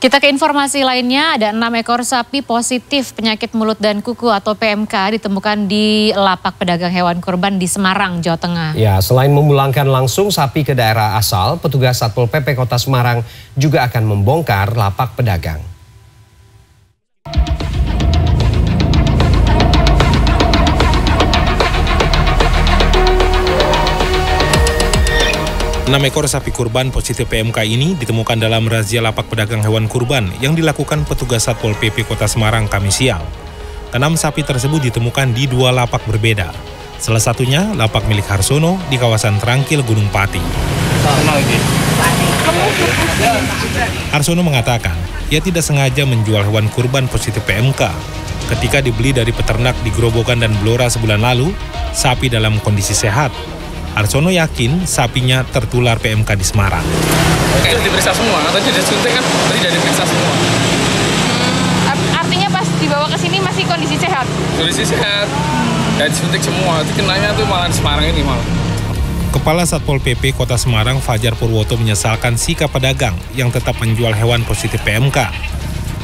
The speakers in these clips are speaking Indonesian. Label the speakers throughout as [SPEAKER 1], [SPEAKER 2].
[SPEAKER 1] Kita ke informasi lainnya, ada 6 ekor sapi positif penyakit mulut dan kuku atau PMK ditemukan di lapak pedagang hewan kurban di Semarang, Jawa Tengah.
[SPEAKER 2] Ya, selain memulangkan langsung sapi ke daerah asal, petugas Satpol PP Kota Semarang juga akan membongkar lapak pedagang.
[SPEAKER 3] Enam ekor sapi kurban positif PMK ini ditemukan dalam razia lapak pedagang hewan kurban yang dilakukan petugas Satpol PP Kota Semarang Kamis siang. 6 sapi tersebut ditemukan di 2 lapak berbeda. Salah satunya lapak milik Harsono di kawasan Trangkil, Gunung Pati. Harsono mengatakan, ia tidak sengaja menjual hewan kurban positif PMK. Ketika dibeli dari peternak di Grobogan dan Blora sebulan lalu, sapi dalam kondisi sehat. Harsono yakin sapinya tertular PMK di Semarang.
[SPEAKER 4] Itu diperiksa semua, tadi disuntik kan, tadi sudah diperiksa semua.
[SPEAKER 5] Artinya pas dibawa ke sini masih kondisi sehat?
[SPEAKER 4] Kondisi sehat, dan disuntik semua, itu kenanya tuh malah di Semarang ini malah.
[SPEAKER 3] Kepala Satpol PP Kota Semarang Fajar Purwoto menyesalkan sikap pedagang yang tetap menjual hewan positif PMK.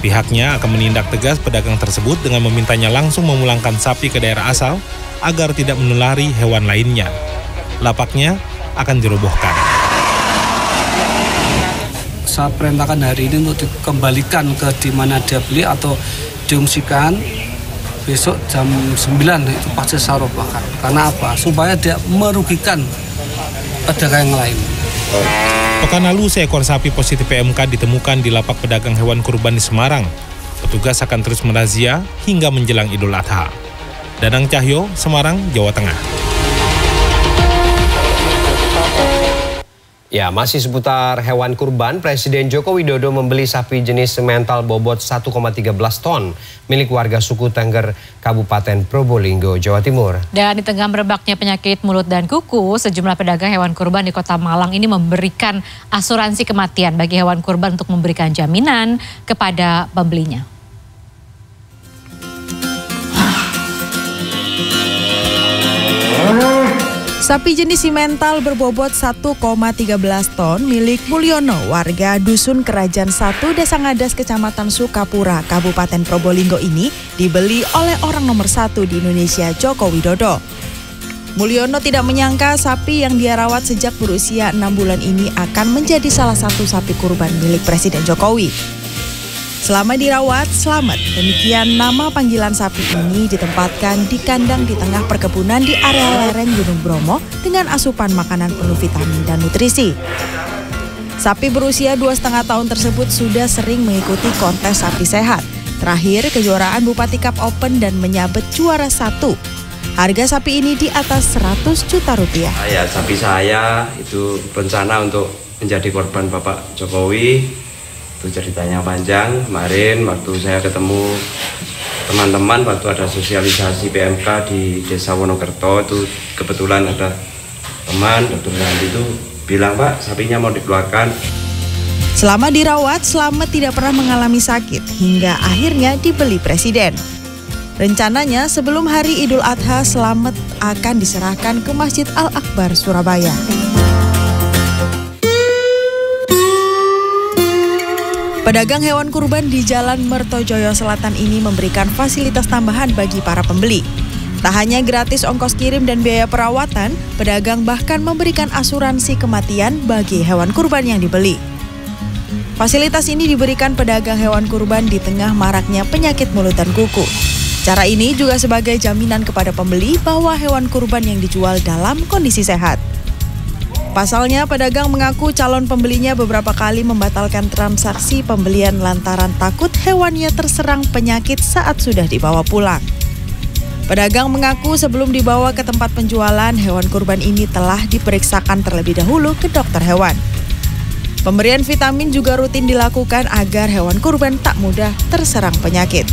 [SPEAKER 3] Pihaknya akan menindak tegas pedagang tersebut dengan memintanya langsung memulangkan sapi ke daerah asal agar tidak menulari hewan lainnya. Lapaknya akan dirobohkan.
[SPEAKER 6] Saya perintahkan hari ini untuk dikembalikan ke di mana dia beli atau diungsikan. Besok jam 9 itu pasti saya robohkan. Karena apa? Supaya dia merugikan pedagang yang lain.
[SPEAKER 3] Pekan lalu seekor sapi positif PMK ditemukan di lapak pedagang hewan kurban di Semarang. Petugas akan terus merazia hingga menjelang Idul Adha. Danang Cahyo, Semarang, Jawa Tengah.
[SPEAKER 2] Ya, masih seputar hewan kurban, Presiden Joko Widodo membeli sapi jenis semental bobot 1,13 ton milik warga suku Tengger, Kabupaten Probolinggo, Jawa Timur.
[SPEAKER 1] Dan di tengah merebaknya penyakit mulut dan kuku, sejumlah pedagang hewan kurban di Kota Malang ini memberikan asuransi kematian bagi hewan kurban untuk memberikan jaminan kepada pembelinya.
[SPEAKER 7] Sapi jenis simental berbobot 1,13 ton milik Mulyono, warga Dusun Kerajaan 1, Desa Ngadas, Kecamatan Sukapura, Kabupaten Probolinggo ini dibeli oleh orang nomor 1 di Indonesia, Joko Widodo. Mulyono tidak menyangka sapi yang dia rawat sejak berusia 6 bulan ini akan menjadi salah satu sapi kurban milik Presiden Jokowi. Selama dirawat, selamat. Demikian nama panggilan sapi ini ditempatkan di kandang di tengah perkebunan di area lereng Gunung Bromo dengan asupan makanan penuh vitamin dan nutrisi. Sapi berusia 2,5 tahun tersebut sudah sering mengikuti kontes sapi sehat. Terakhir, kejuaraan Bupati Cup Open dan menyabet juara 1. Harga sapi ini di atas 100 juta rupiah.
[SPEAKER 8] Sapi saya itu rencana untuk menjadi korban Bapak Jokowi. Itu ceritanya panjang. Kemarin waktu saya ketemu teman-teman waktu ada sosialisasi PMK di Desa Wonokerto, itu kebetulan ada teman dokter Randy itu bilang, Pak, sapinya mau dikeluarkan.
[SPEAKER 7] Selama dirawat, Slamet tidak pernah mengalami sakit hingga akhirnya dibeli Presiden. Rencananya sebelum hari Idul Adha, Slamet akan diserahkan ke Masjid Al-Akbar Surabaya. Pedagang hewan kurban di Jalan Mertojoyo Selatan ini memberikan fasilitas tambahan bagi para pembeli. Tak hanya gratis ongkos kirim dan biaya perawatan, pedagang bahkan memberikan asuransi kematian bagi hewan kurban yang dibeli. Fasilitas ini diberikan pedagang hewan kurban di tengah maraknya penyakit mulut dan kuku. Cara ini juga sebagai jaminan kepada pembeli bahwa hewan kurban yang dijual dalam kondisi sehat. Pasalnya, pedagang mengaku calon pembelinya beberapa kali membatalkan transaksi pembelian lantaran takut hewannya terserang penyakit saat sudah dibawa pulang. Pedagang mengaku sebelum dibawa ke tempat penjualan, hewan kurban ini telah diperiksakan terlebih dahulu ke dokter hewan. Pemberian vitamin juga rutin dilakukan agar hewan kurban tak mudah terserang penyakit.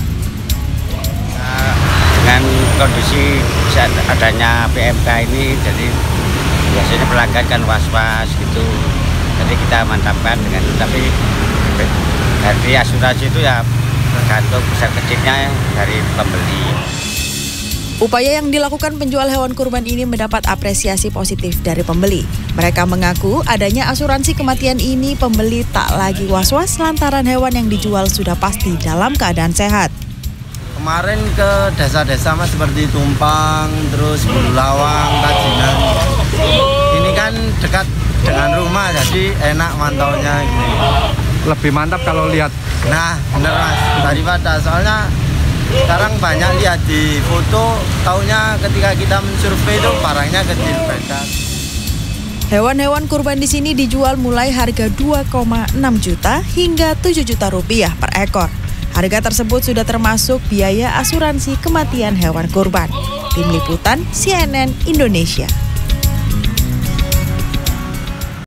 [SPEAKER 9] Dengan kondisi saat adanya PMK ini, jadi biasanya pelanggan kan was-was gitu, jadi kita mantapkan dengan itu. Tapi dari asuransi itu ya tergantung besar kecilnya dari pembeli.
[SPEAKER 7] Upaya yang dilakukan penjual hewan kurban ini mendapat apresiasi positif dari pembeli. Mereka mengaku adanya asuransi kematian ini pembeli tak lagi was-was lantaran hewan yang dijual sudah pasti dalam keadaan sehat.
[SPEAKER 10] Kemarin ke desa-desa Mas seperti Tumpang, terus Bulu Lawang, Tajinan. Ini kan dekat dengan rumah jadi enak mantaunya gini.
[SPEAKER 11] Lebih mantap kalau lihat.
[SPEAKER 10] Nah, bener Mas, daripada soalnya sekarang banyak lihat di foto, taunya ketika kita mensurvei itu barangnya kecil beda.
[SPEAKER 7] Hewan-hewan kurban di sini dijual mulai harga 2,6 juta hingga 7 juta rupiah per ekor. Harga tersebut sudah termasuk biaya asuransi kematian hewan kurban. Tim Liputan CNN Indonesia.